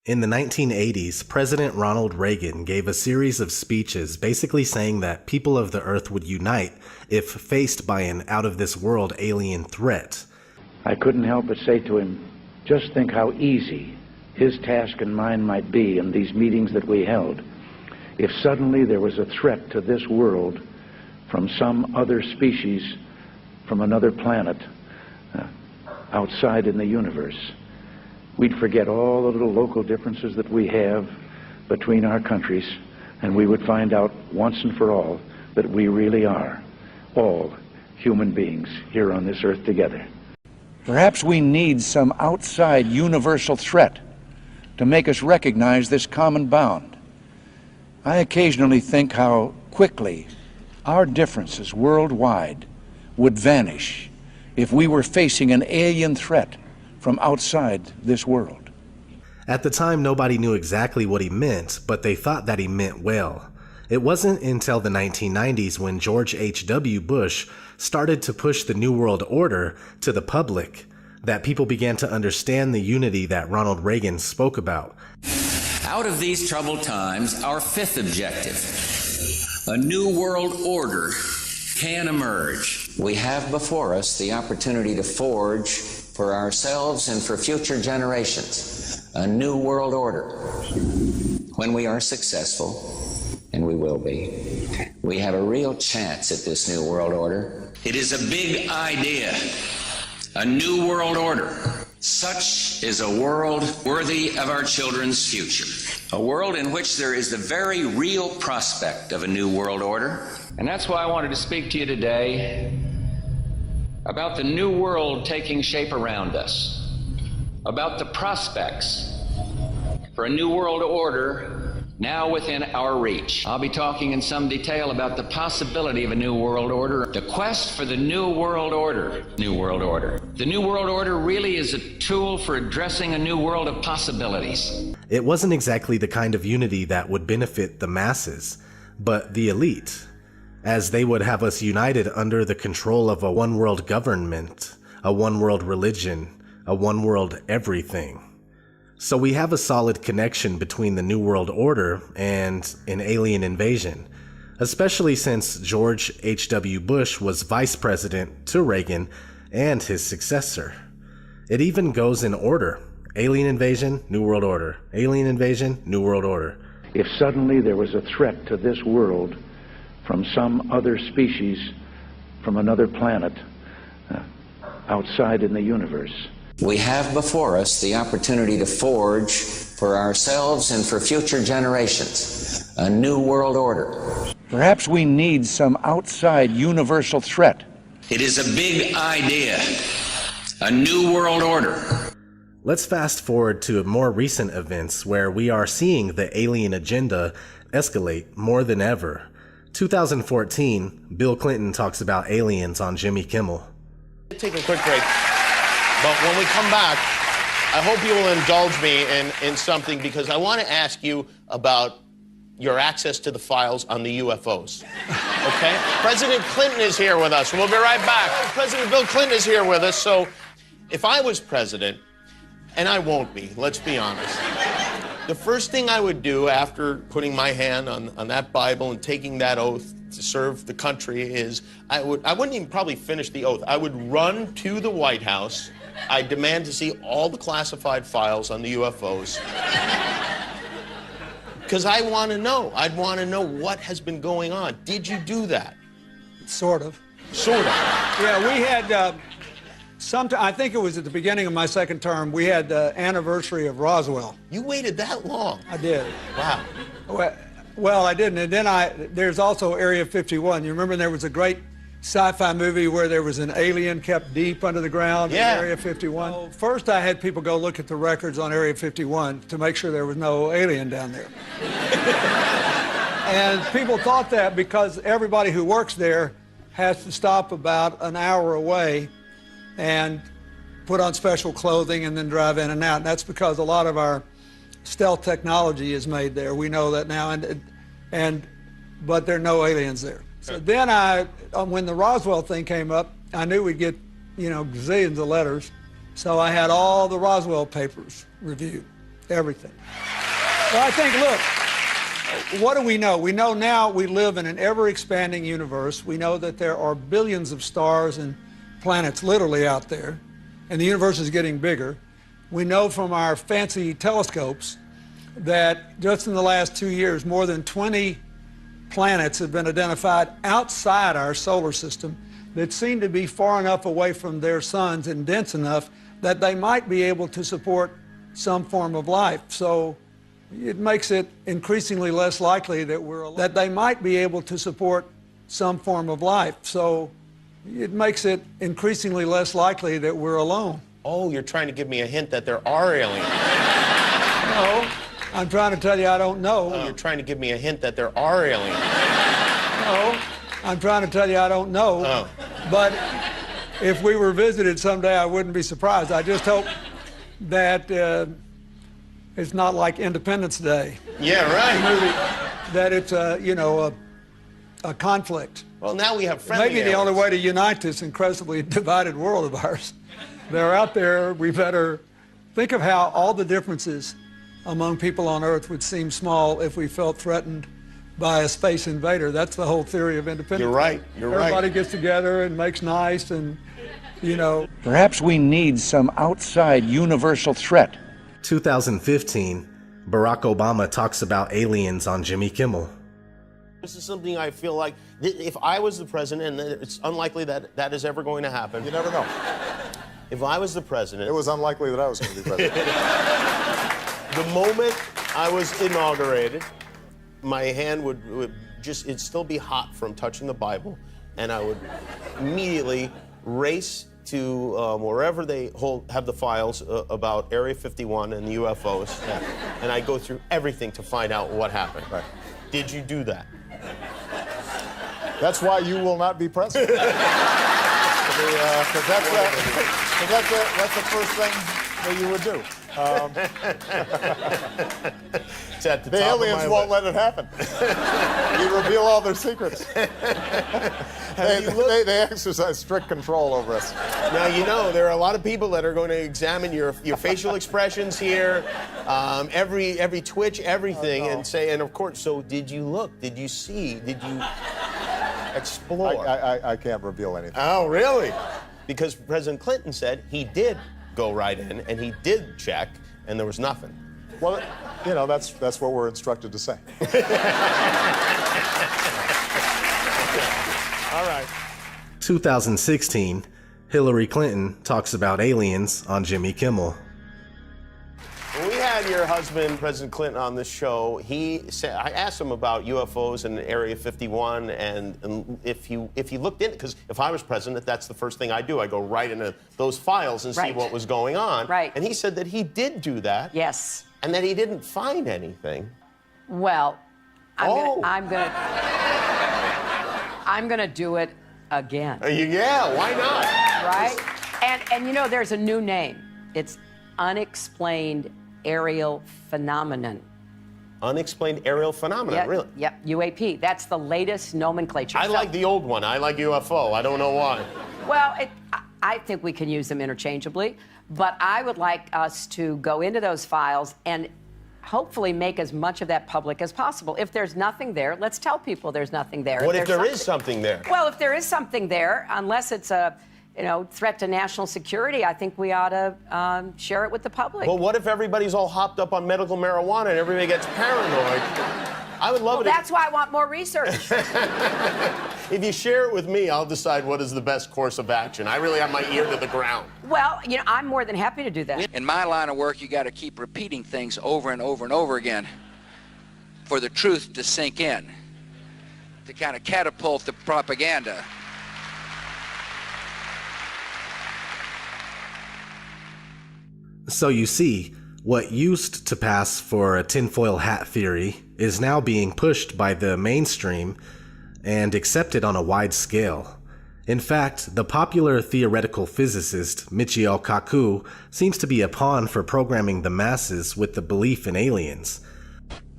In the 1980s, President Ronald Reagan gave a series of speeches basically saying that people of the Earth would unite if faced by an out-of-this-world alien threat. I couldn't help but say to him, just think how easy his task and mine might be in these meetings that we held if suddenly there was a threat to this world from some other species, from another planet, outside in the universe. We'd forget all the little local differences that we have between our countries, and we would find out once and for all that we really are all human beings here on this earth together. Perhaps we need some outside universal threat to make us recognize this common bound. I occasionally think how quickly our differences worldwide would vanish if we were facing an alien threat from outside this world. At the time, nobody knew exactly what he meant, but they thought that he meant well. It wasn't until the 1990s when George H.W. Bush started to push the New World Order to the public that people began to understand the unity that Ronald Reagan spoke about. Out of these troubled times, our fifth objective, a new world order, can emerge. We have before us the opportunity to forge for ourselves and for future generations a new world order. When we are successful, and we will be, we have a real chance at this new world order. It is a big idea, a new world order. Such is a world worthy of our children's future. A world in which there is the very real prospect of a new world order. And that's why I wanted to speak to you today about the new world taking shape around us, about the prospects for a new world order now within our reach. I'll be talking in some detail about the possibility of a new world order, the quest for the new world order. New world order. The new world order really is a tool for addressing a new world of possibilities. It wasn't exactly the kind of unity that would benefit the masses, but the elite, as they would have us united under the control of a one-world government, a one-world religion, a one-world everything. So we have a solid connection between the New World Order and an alien invasion, especially since George H.W. Bush was vice president to Reagan and his successor. It even goes in order: alien invasion, New World Order; alien invasion, New World Order. If suddenly there was a threat to this world from some other species, from another planet, outside in the universe. We have before us the opportunity to forge for ourselves and for future generations a new world order. Perhaps we need some outside universal threat. It is a big idea, a new world order. Let's fast forward to more recent events where we are seeing the alien agenda escalate more than ever. 2014, Bill Clinton talks about aliens on Jimmy Kimmel. Take a quick break. But when we come back, I hope you will indulge me in something, because I want to ask you about your access to the files on the UFOs. Okay? President Clinton is here with us. We'll be right back. President Bill Clinton is here with us. So if I was president, and I won't be, let's be honest, the first thing I would do after putting my hand on that Bible and taking that oath to serve the country is I wouldn't even probably finish the oath. I would run to the White House. I demand to see all the classified files on the UFOs. Because I want to know. I'd want to know what has been going on. Did you do that? Sort of. Sort of. Yeah, we had, I think it was at the beginning of my second term, we had the anniversary of Roswell. You waited that long? I did. Wow. Well, I didn't. And then there's also Area 51. You remember there was a great sci-fi movie where there was an alien kept deep under the ground in Area 51. So first I had people go look at the records on Area 51 to make sure there was no alien down there. And people thought that because everybody who works there has to stop about an hour away and put on special clothing and then drive in and out. And that's because a lot of our stealth technology is made there. We know that now, but there are no aliens there. So then when the Roswell thing came up, I knew we'd get, gazillions of letters. So I had all the Roswell papers reviewed. everything. Well, I think, look, what do we know? We know now we live in an ever-expanding universe. We know that there are billions of stars and planets literally out there, and the universe is getting bigger. We know from our fancy telescopes that just in the last 2 years, more than 20 planets have been identified outside our solar system that seem to be far enough away from their suns and dense enough that they might be able to support some form of life. So it makes it increasingly less likely that they might be able to support some form of life. So it makes it increasingly less likely that we're alone. Oh, you're trying to give me a hint that there are aliens. No, I'm trying to tell you I don't know. Oh, you're trying to give me a hint that there are aliens. No, I'm trying to tell you I don't know. Oh. But if we were visited someday, I wouldn't be surprised. I just hope that it's not like Independence Day. Yeah, right. That it's a conflict. Well, now we have friendly Maybe the only way to unite this incredibly divided world of ours. They're out there. We better think of how all the differences among people on Earth would seem small if we felt threatened by a space invader. That's the whole theory of independence. You're right. Everybody gets together and makes nice and, Perhaps we need some outside universal threat. 2015, Barack Obama talks about aliens on Jimmy Kimmel. This is something I feel like, if I was the president, and it's unlikely that that is ever going to happen. You never know. If I was the president... It was unlikely that I was going to be president. The moment I was inaugurated, my hand would just, it'd still be hot from touching the Bible, and I would immediately race to wherever they have the files about Area 51 and the UFOs, and I'd go through everything to find out what happened. Right. Did you do that? That's why you will not be president. Because that's the first thing that you would do. It's at The aliens won't let it happen. You reveal all their secrets. They exercise strict control over us. Now, there are a lot of people that are going to examine your facial expressions here, every twitch, everything, and say, and of course, so did you look? Did you see? Did you explore? I can't reveal anything. Oh, really? Because President Clinton said he did go right in, and he did check, and there was nothing. Well, that's what we're instructed to say. All right. 2016, Hillary Clinton talks about aliens on Jimmy Kimmel. When we had your husband, President Clinton, on this show, he said, I asked him about UFOs and Area 51, and if he looked in, because if I was president, that's the first thing I do. I go right into those files and see what was going on. Right. And he said that he did do that. Yes. And that he didn't find anything. Well, I'm gonna do it again. Yeah, why not? Right? And there's a new name. It's unexplained aerial phenomenon. Unexplained aerial phenomenon, Yep, really? Yep, UAP. That's the latest nomenclature. I like the old one. I like UFO. I don't know why. Well, I think we can use them interchangeably, but I would like us to go into those files and hopefully make as much of that public as possible. If there's nothing there, let's tell people there's nothing there. What if there is something there? Well, if there is something there, unless it's a threat to national security, I think we ought to share it with the public. Well, what if everybody's all hopped up on medical marijuana and everybody gets paranoid? I would love it. That's why I want more research. If you share it with me, I'll decide what is the best course of action. I really have my ear to the ground. Well, I'm more than happy to do that. In my line of work, you got to keep repeating things over and over and over again for the truth to sink in, to kind of catapult the propaganda. So you see, what used to pass for a tinfoil hat theory is now being pushed by the mainstream and accepted on a wide scale. In fact, the popular theoretical physicist Michio Kaku seems to be a pawn for programming the masses with the belief in aliens.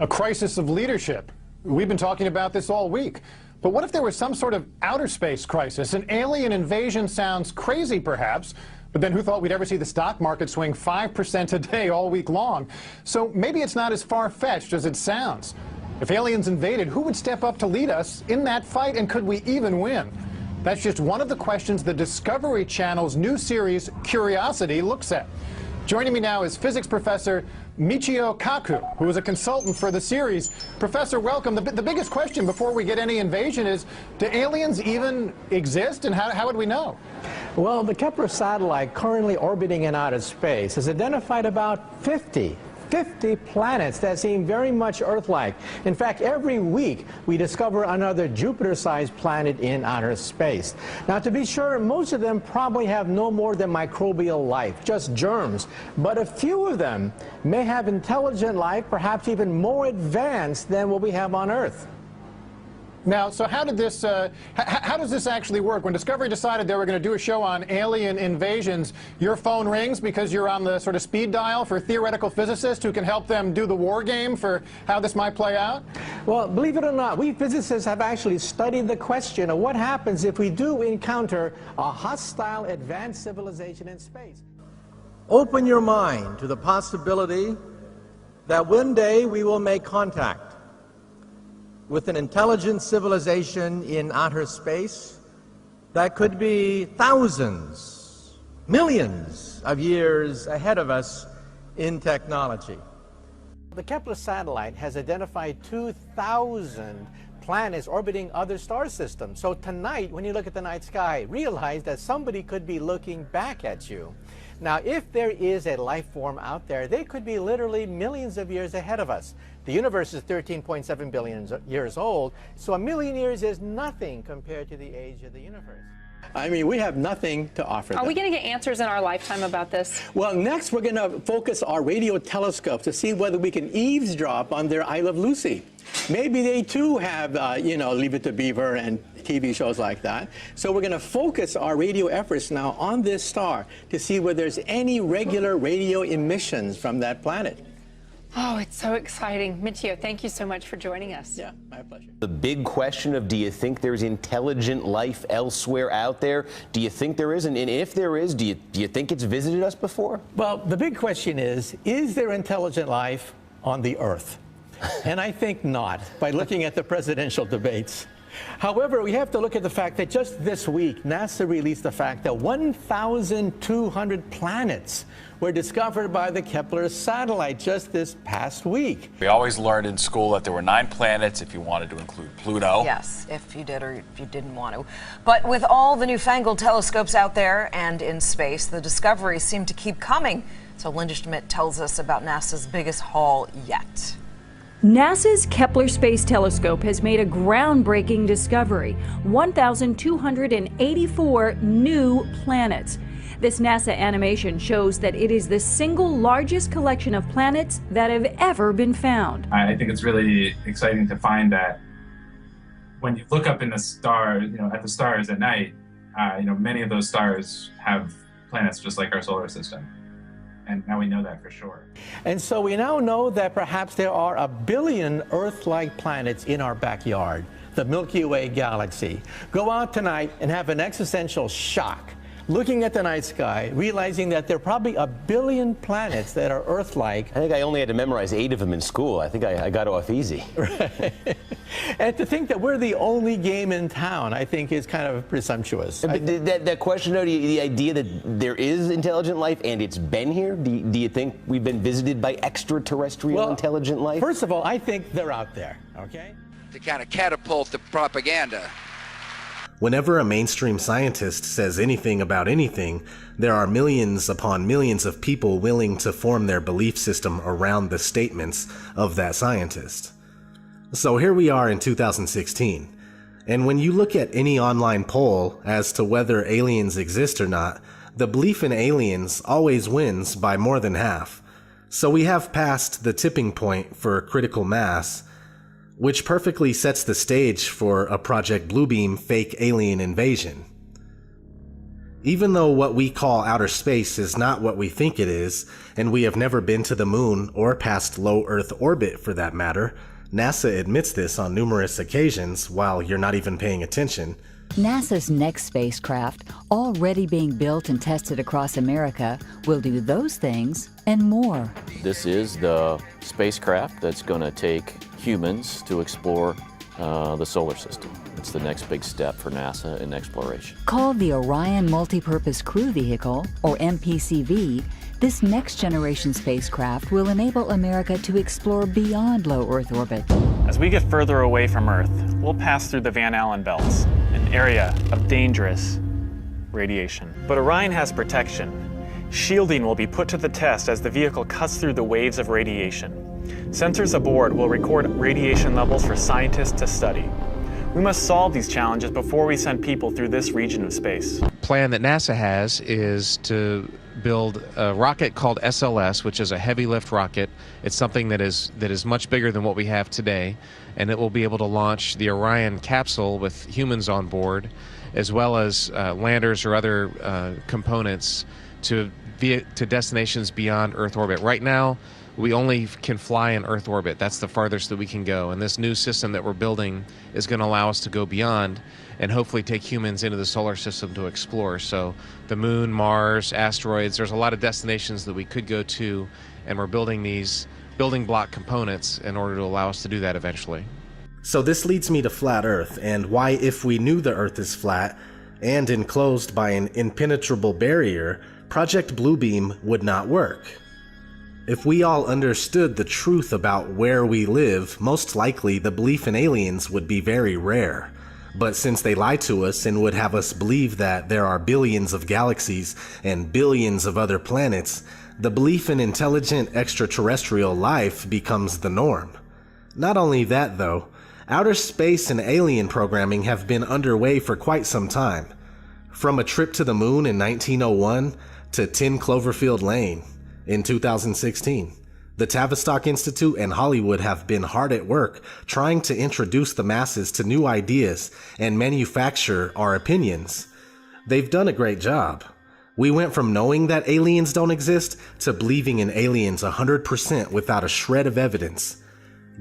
A crisis of leadership. We've been talking about this all week. But what if there was some sort of outer space crisis? An alien invasion sounds crazy, perhaps, but then who thought we'd ever see the stock market swing 5% a day all week long? So maybe it's not as far-fetched as it sounds. If aliens invaded, who would step up to lead us in that fight, and could we even win? That's just one of the questions the Discovery Channel's new series, Curiosity, looks at. Joining me now is physics professor Michio Kaku, who is a consultant for the series. Professor, welcome. The biggest question before we get any invasion is, do aliens even exist, and how would we know? Well, the Kepler satellite currently orbiting in outer space has identified about 50 planets that seem very much Earth-like. In fact, every week we discover another Jupiter-sized planet in outer space. Now, to be sure, most of them probably have no more than microbial life, just germs. But a few of them may have intelligent life, perhaps even more advanced than what we have on Earth. Now, so how does this actually work? When Discovery decided they were going to do a show on alien invasions, your phone rings because you're on the sort of speed dial for theoretical physicists who can help them do the war game for how this might play out? Well, believe it or not, we physicists have actually studied the question of what happens if we do encounter a hostile advanced civilization in space. Open your mind to the possibility that one day we will make contact with an intelligent civilization in outer space that could be thousands, millions of years ahead of us in technology. The Kepler satellite has identified 2,000 planets orbiting other star systems. So tonight, when you look at the night sky, realize that somebody could be looking back at you. Now, if there is a life form out there, they could be literally millions of years ahead of us. The universe is 13.7 billion years old, so a million years is nothing compared to the age of the universe. I mean, we have nothing to offer them. Are we going to get answers in our lifetime about this? Well, next we're going to focus our radio telescope to see whether we can eavesdrop on their I Love Lucy. Maybe they too have, Leave It to Beaver and TV shows like that. So we're going to focus our radio efforts now on this star to see whether there's any regular radio emissions from that planet. Oh, it's so exciting. Michio, thank you so much for joining us. Yeah, my pleasure. The big question of, do you think there's intelligent life elsewhere out there? Do you think there is? And if there is, do you think it's visited us before? Well, the big question is there intelligent life on the Earth? And I think not, by looking at the presidential debates. However, we have to look at the fact that just this week, NASA released the fact that 1,200 planets were discovered by the Kepler satellite just this past week. We always learned in school that there were 9 planets if you wanted to include Pluto. Yes, if you did or if you didn't want to. But with all the newfangled telescopes out there and in space, the discoveries seem to keep coming. So Linda Schmidt tells us about NASA's biggest haul yet. NASA's Kepler Space Telescope has made a groundbreaking discovery: 1,284 new planets. This NASA animation shows that it is the single largest collection of planets that have ever been found. I think it's really exciting to find that when you look up in the stars, at the stars at night, many of those stars have planets just like our solar system. And now we know that for sure. And so we now know that perhaps there are 1 billion Earth-like planets in our backyard, the Milky Way galaxy. Go out tonight and have an existential shock, looking at the night sky, realizing that there are probably 1 billion planets that are Earth-like. I think I only had to memorize 8 of them in school. I think I got off easy. Right. And to think that we're the only game in town, I think, is kind of presumptuous. But that question, though, the idea that there is intelligent life and it's been here, do you think we've been visited by extraterrestrial intelligent life? First of all, I think they're out there, okay? To kind of catapult the propaganda. Whenever a mainstream scientist says anything about anything, there are millions upon millions of people willing to form their belief system around the statements of that scientist. So here we are in 2016, and when you look at any online poll as to whether aliens exist or not, the belief in aliens always wins by more than half. So we have passed the tipping point for critical mass, which perfectly sets the stage for a Project Bluebeam fake alien invasion. Even though what we call outer space is not what we think it is, and we have never been to the moon or past low Earth orbit for that matter, NASA admits this on numerous occasions while you're not even paying attention. NASA's next spacecraft, already being built and tested across America, will do those things and more. This is the spacecraft that's going to take humans to explore the solar system. It's the next big step for NASA in exploration. Called the Orion Multipurpose Crew Vehicle, or MPCV, this next-generation spacecraft will enable America to explore beyond low Earth orbit. As we get further away from Earth, we'll pass through the Van Allen belts, an area of dangerous radiation. But Orion has protection. Shielding will be put to the test as the vehicle cuts through the waves of radiation. Sensors aboard will record radiation levels for scientists to study. We must solve these challenges before we send people through this region of space. The plan that NASA has is to build a rocket called SLS, which is a heavy lift rocket. It's something that is much bigger than what we have today, and it will be able to launch the Orion capsule with humans on board, as well as landers or other components to destinations beyond Earth orbit. Right now, we only can fly in Earth orbit. That's the farthest that we can go. And this new system that we're building is going to allow us to go beyond and hopefully take humans into the solar system to explore. So the moon, Mars, asteroids, there's a lot of destinations that we could go to, and we're building these building block components in order to allow us to do that eventually. So this leads me to flat Earth, and why, if we knew the Earth is flat and enclosed by an impenetrable barrier, Project Bluebeam would not work. If we all understood the truth about where we live, most likely the belief in aliens would be very rare. But since they lie to us and would have us believe that there are billions of galaxies and billions of other planets, the belief in intelligent extraterrestrial life becomes the norm. Not only that though, outer space and alien programming have been underway for quite some time. From a trip to the moon in 1901 to 10 Cloverfield Lane in 2016, the Tavistock Institute and Hollywood have been hard at work trying to introduce the masses to new ideas and manufacture our opinions. They've done a great job. We went from knowing that aliens don't exist to believing in aliens 100% without a shred of evidence.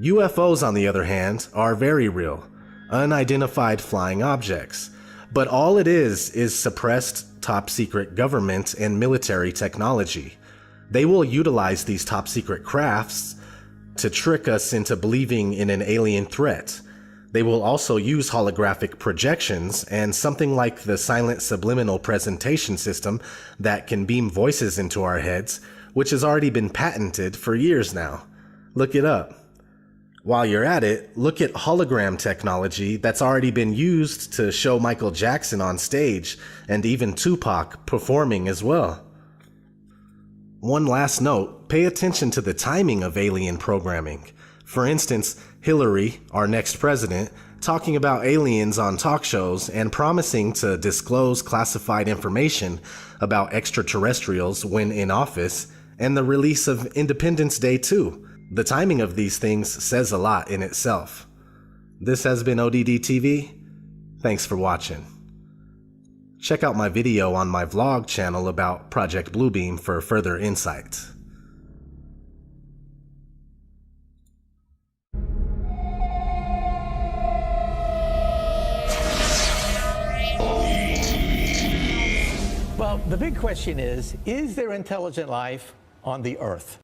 UFOs, on the other hand, are very real, unidentified flying objects. But all it is suppressed top-secret government and military technology. They will utilize these top-secret crafts to trick us into believing in an alien threat. They will also use holographic projections and something like the silent subliminal presentation system that can beam voices into our heads, which has already been patented for years now. Look it up. While you're at it, look at hologram technology that's already been used to show Michael Jackson on stage and even Tupac performing as well. One last note, pay attention to the timing of alien programming. For instance, Hillary, our next president, talking about aliens on talk shows and promising to disclose classified information about extraterrestrials when in office, and the release of Independence Day 2. The timing of these things says a lot in itself. This has been ODD TV. Thanks for watching. Check out my video on my vlog channel about Project Bluebeam for further insight. Well, the big question is there intelligent life on the Earth?